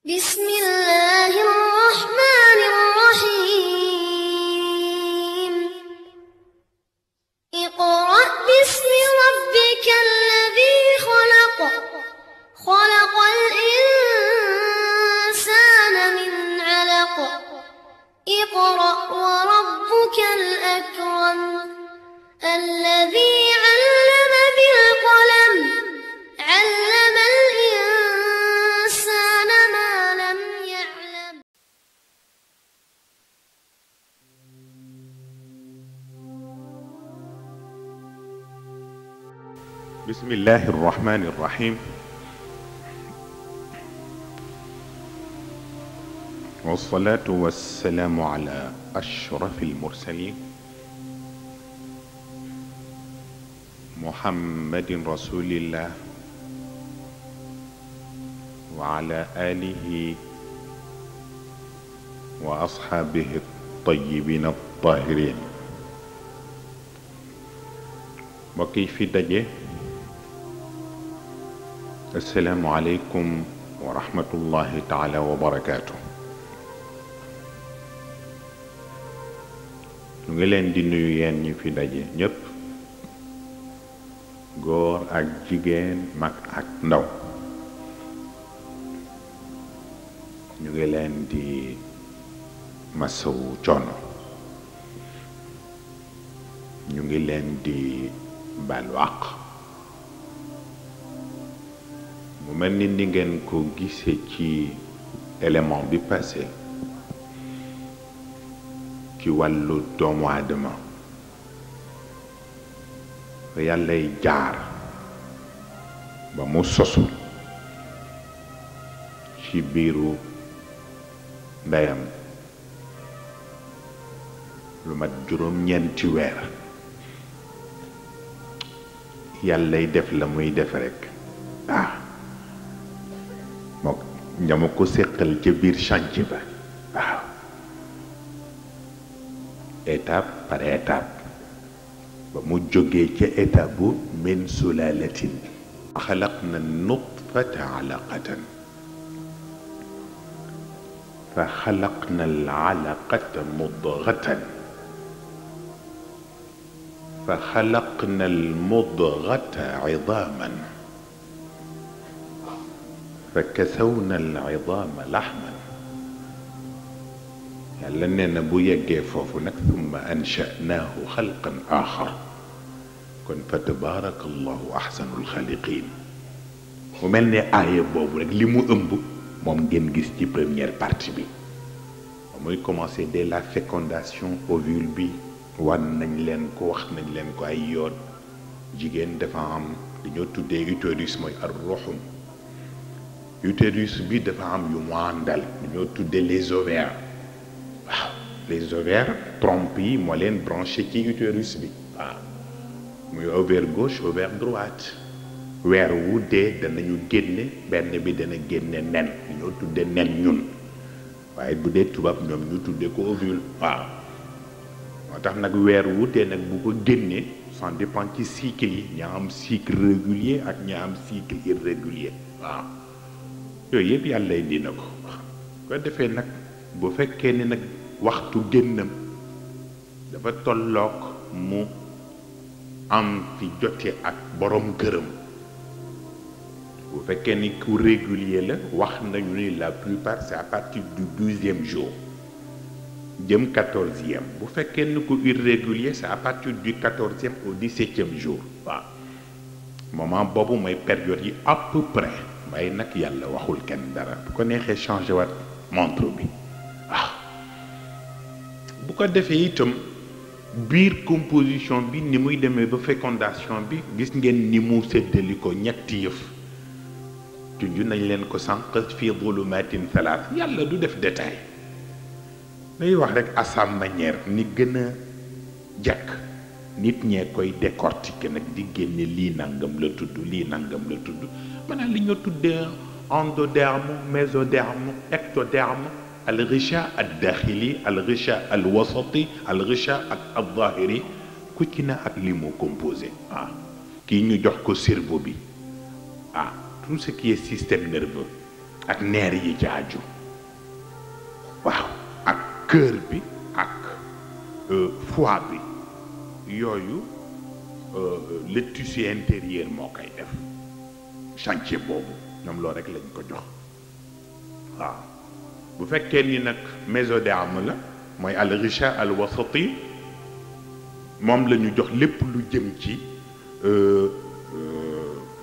بسم الله الرحمن الرحيم اقرأ باسم ربك الذي خلق خلق الإنسان من علق اقرأ وربك الأكرم الذي علم بالقلم علم الإنسان ما لم يعلم بسم الله الرحمن الرحيم والصلاة والسلام على أشرف المرسلين محمد رسول الله وعلى آله وأصحابه الطيبين الطاهرين وكيف دجه السلام عليكم ورحمة الله تعالى وبركاته ñu ngi leen di nuyu yéen ñi fi daje ñépp góor ak jigéen mag ak ndaw ñu ngi leen di masawu coono ñu ngi leen di balu àq mu mel ni ngeen ko gisee ci élément bi passé ci wàllu doomu aadama fa yàllay jaar ba mu sosu ci biiru ndeyam lu mat juróom-ñeenti weer yàllay def la muy def rekk mook ñama ko séqal ca biir chantier ba waaw étape par étape ba mu jógee ca étape bu min sulalatin xalaqna nutfata alaqatan fa xalaqna alalaqata mudghatan fa xalaqna almudghata idaman fa kasawna alidama laxman yàlla nee na bu yeggee foofu nag thumma ansha'naahu xalqan axar kon fa tabaraka allahu axsanul xaaliqin mu mel ne aaya boobu rek li mu ëmb moom ngeen gis ci première partie bi muy commencer dès la fécondation ovule bi wan nañ leen ko wax nañ leen ko ay yoon jigéen dafa am dañoo tuddee utérus mooy ar ruxum utérus bi dafa am yu mu àndal dañoo tuddee les ovaires waaw les ovaires trompe yi moo leen branché ci utérus bi waaw muy ovaire gauche ovaire droite weer wu dee danañu génne benn bi dana génne nen ñoo tudde nen ñun waaye bu dee tubaab ñoom ñu tudde ko ovule waaw moo tax nag weer wu dee nag bu ko génnee ça dépend ci cycle yi ña am cycle régulier ak ña am cycle irrégulier waaw yooyu yëpp yàlla dina ko ko defee nag bu fekkee ni nag waxtu génnam dafa tollook mu am fi jote ak borom këram bu fekkee ni ku régulier la wax nañu ni la plupart c'est à partir du 12e jour jëm 14e bu fekkee ni ku irrégulier c'est à partir du 14e au 17e jour waaw moment boobu mooy période yi à peu près waaye nag yàlla waxul kenn dara bu ko neexee changé waat montre bi waaw bu ko defee itam biir composition bi ni muy demee ba fécondation bi gis ngeen ni mu séddali ko ñetti yëf junj nañ leen ko sànq fii zulumatin thalath yàlla du def détail day wax rek à sa manière ni gën a jàkk nit ñee koy décortiquer nag di génne lii nangam la tudd lii nangam la tudd maanaam li ñu tuddee endoderme mésoderme ectoderme al ghisha al daxili al ghisha al wasati al ghisha ak al zahiri ku ci na ak li mu composé kii ñu jox ko cerveau bi tout ce qui est système nerveux ak neer yi ci aju waaw ak cœur bi ak foie bi yooyu le tissu intérieur moo koy def chantier boobu ñoom loolu rek lañ ko jox waaw bu fekkee ni nag mésoderme la mooy al ghisha al wasati moom la ñu jox lépp lu jëm ci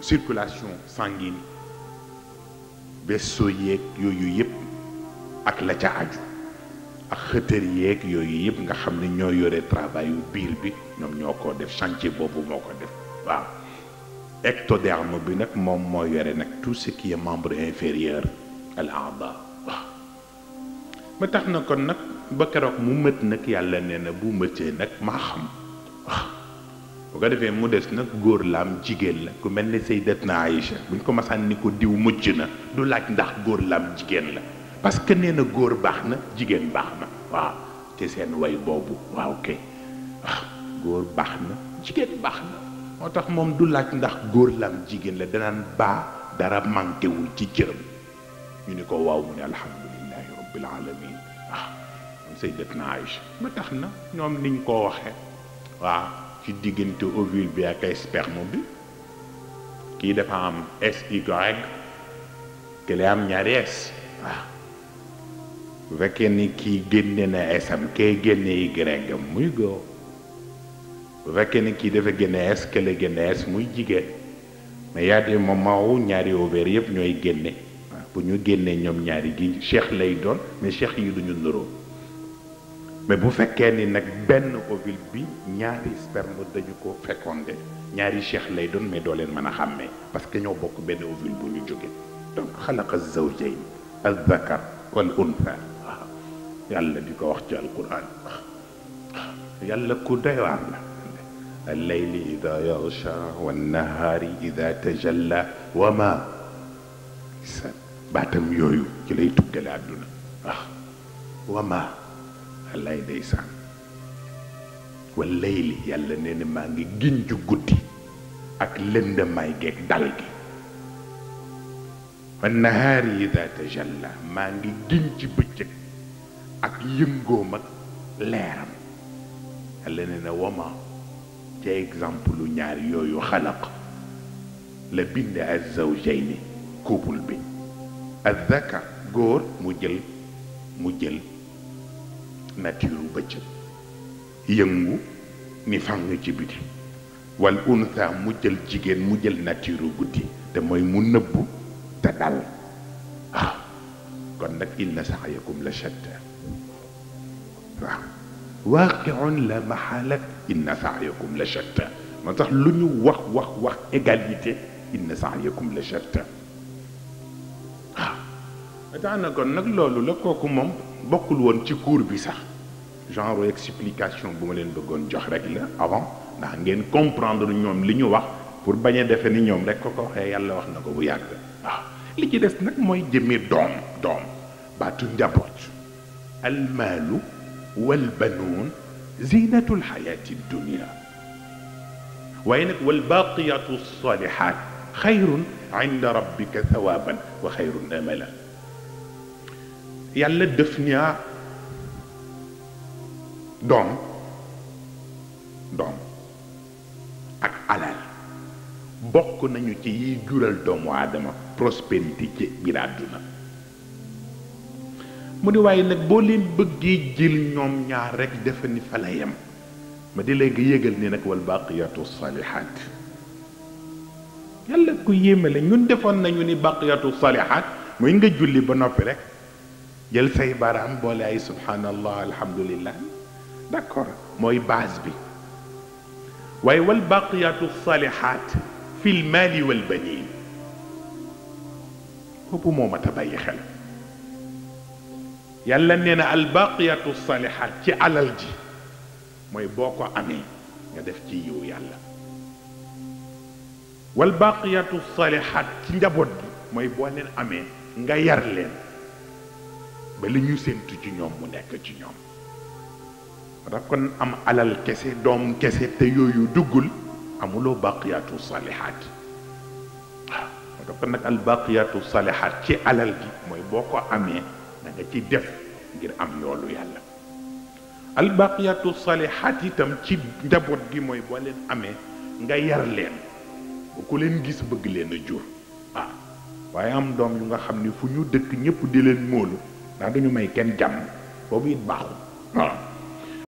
circulation sanguine vaisseau yeeg yooyu yëpp ak la ca aju ak xëtër yeeg yooyu yëpp nga xam ne ñoo yore travail yu biir bi ñoom ñoo ko def chantier boobu moo ko def waaw ectoderme bi nag moom moo yore nag tout ce qui est membre inférieur al aada waaw ba tax na kon nag ba keroog mu mët nag yàlla nee na bu mëtee nag maa xam waaw bu ko defee mu des nag góor laam jigéen la ku mel ni Sayyidatna Aïcha buñ ko masaan ni ko diw mucc na du laaj ndax góor laam jigéen la parce que nee na góor baax na jigéen baax na waaw te seen way boobu waaw kay waaw góor baax na jigéen baax na moo tax moom du laaj ndax góor laam jigéen la danaan baa dara manqué wul ci cëram ñu ni ko waaw mu ne alhamdulillahi rabbil alamin waaw moom Sayyidatna Aïcha ba tax na ñoom niñ ko waxee waaw ci diggante ovule bi ak sperme bi kii dafa am SY kële am ñaari S waaw bu fekkee ni kii génne na S am kee génne Y am muy góor bu fekkee ni kii dafa génne S kële génne S muy jigéen mais y a des moments où ñaari ovaires yëpp ñooy génne waaw bu ñu génnee ñoom ñaari gi cheikh lay doon mais cheikh yi duñu nuroo mais bu fekkee ni nag benn ovule bi ñaari sperme dañu ko fécondé ñaari cheikh lay doon mais doo leen mën a xàmmee parce que ñoo bokk benn ovule bu ñu jóge donc xalaqa zawjayn az-zakar wal untha waaw yàlla di ko wax ci alquran yàlla ku doy waar la al-layli ida yaghsha wan-nahari ida tajalla wa ma sa baatam yooyu ci lay tuggale àdduna waaw wa ma wallaay ndeysaan wal layli yàlla nee na maa ngi giñ ci guddi ak lëndamaay geeg dal gi wan nahaari ida tajalla maa ngi giñ ci bëccëg ak yëngoom ak leeram yàlla nee na wama ci exemple lu ñaar yooyu xalaq la bind az-zawjayni couple bi az-zakar góor mu jël nature bëccëg yëngu ni fang ci biti wal untha mu jël jigéen mu jël nature guddi te mooy mu nëbbu te dal waaw kon nag inna sa'yakum la shatta waaw waaqi'un la mahala inna sa'yakum la shatta moo tax lu ñu wax égalité inna sa'yakum la shatta waaw tax na kon nag loolu la kooku moom bokkul woon ci cours bi sax genre explication bu ma leen bëggoon jox rek la avant ndax ngeen comprendre ñoom li ñu wax pour bañ a defe ni ñoom rek ko waxee yàlla wax na ko bu yàgg waaw li ci des nag mooy jëmmi doom baatu njaboot almaalu wal banuun zinatu lxayaati dunia waaye nag wal baqiyatu salihat xayrun inda rabbika thawaban wa xayrun amala yàlla def ñaa doom ak alal bokk nañu ci yiy jural doomu aadama prospérité ci biir àdduna mu ni waaye nag boo leen bëggee jël ñoom ñaar rek defe ni fa la yem ma di léegi yëgal ni nag wal baqiyatu salihat yàlla ku yéemale ñun defoon nañu ni baqiyatu salihat mooy nga julli ba noppi rek jël say baaraam boole ay subhanallah alhamdulillah d'accord mooy base bi waaye wal baqiyatu salihat fil mali wal banin boobu moo mat a bàyyi xel yàlla nee na al baqiyatu salihat ci alal ji mooy boo ko amee nga def ci yiw yàlla wal baqiyatu salihat ci njaboot gi mooy boo leen amee nga yar leen ba li ñu séntu ci ñoom mu nekk ci ñoom ndax kon am alal kese doom kese te yooyu duggul amuloo baqiyatu salihat waaw kon nag albaqiyatu salihat ci alal gi mooy boo ko amee da nga ci def ngir am yoolu yàlla albaqiyatu salihat itam ci njaboot gi mooy boo leen amee nga yar leen bu ku leen gis bëgg leen a jur waaye am doom yu nga xam ni fu ñu dëkk ñëpp di leen móolu ndax duñu may kenn jàmm boobu it baaxul